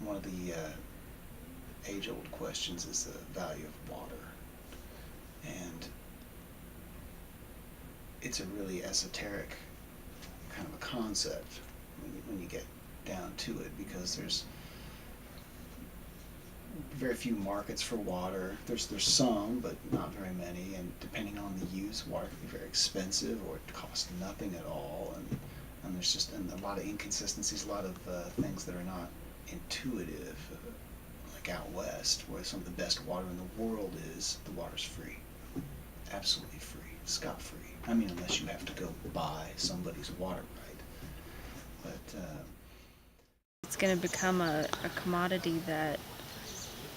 one of the age-old questions is the value of water, and it's a really esoteric kind of a concept when you get down to it, because there's very few markets for water. There's some, but not very many, and depending on the use, water can be very expensive or it costs nothing at all, and there's just a lot of inconsistencies, a lot of things that are not intuitive, like out west, where some of the best water in the world is, the water's free, absolutely free, scot-free. I mean, unless you have to go buy somebody's water right. But It's going to become a commodity that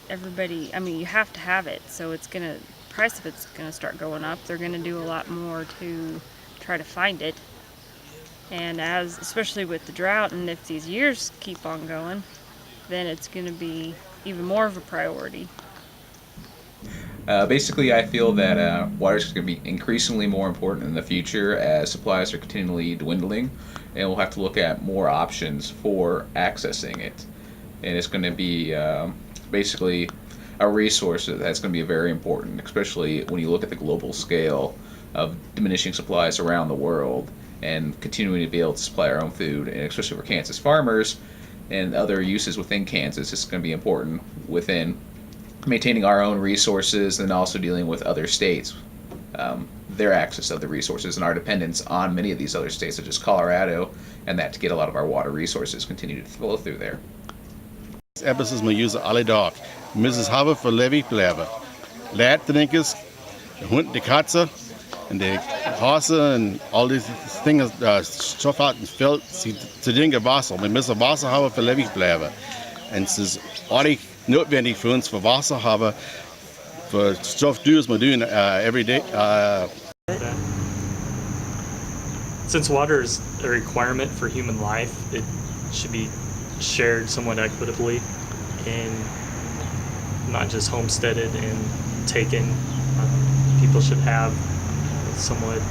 everybody, I mean, you have to have it, so it's going to, price of it's going to start going up. They're going to do a lot more to try to find it. And especially with the drought, and if these years keep on going, then it's going to be even more of a priority. Basically, I feel that water is going to be increasingly more important in the future as supplies are continually dwindling, and we'll have to look at more options for accessing it. And it's going to be basically a resource that's going to be very important, especially when you look at the global scale of diminishing supplies around the world and continuing to be able to supply our own food, and especially for Kansas farmers and other uses within Kansas, it's going to be important within maintaining our own resources and also dealing with other states, their access of the resources and our dependence on many of these other states such as Colorado, and that to get a lot of our water resources continue to flow through there. Ebbes is mijn user alle dag. Mrs. Haver voor Levy blijven. Leidtrinkers, de hond, de katzen en de hazen en al die dingen, stof uit het veld, ze dingen Wasser. We müssen Wasser haben für Levy blijven. En het is erg notwendig für uns für Wasser haben, für stuff dues we doen every day. Since water is a requirement for human life, it should be shared somewhat equitably and not just homesteaded and taken. People should have somewhat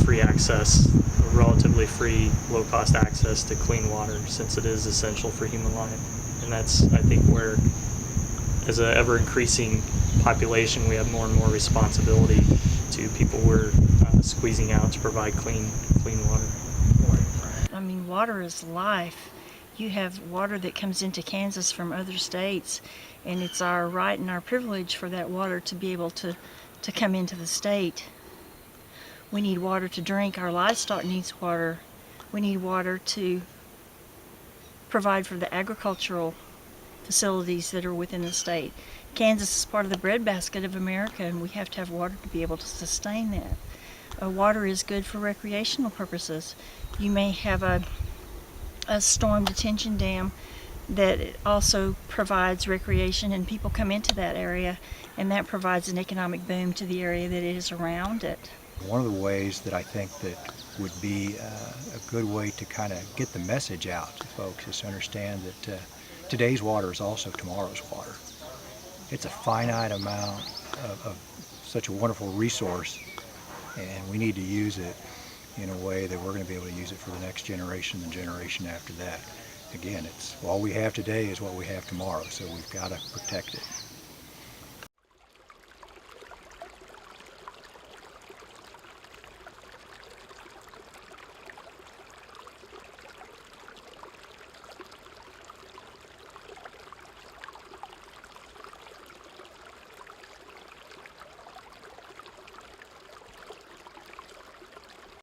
free access, relatively free, low-cost access to clean water, since it is essential for human life. And that's, I think, where, as an ever-increasing population, we have more and more responsibility to people we're squeezing out to provide clean water. I mean, water is life. You have water that comes into Kansas from other states, and it's our right and our privilege for that water to be able to come into the state. We need water to drink. Our livestock needs water. We need water to provide for the agricultural facilities that are within the state. Kansas is part of the breadbasket of America, and we have to have water to be able to sustain that. Water is good for recreational purposes. You may have a storm detention dam that also provides recreation, and people come into that area, and that provides an economic boom to the area that is around it. One of the ways that I think that would be a good way to kind of get the message out to folks is to understand that today's water is also tomorrow's water. It's a finite amount of such a wonderful resource, and we need to use it in a way that we're going to be able to use it for the next generation and the generation after that. Again, it's all we have today is what we have tomorrow, so we've got to protect it.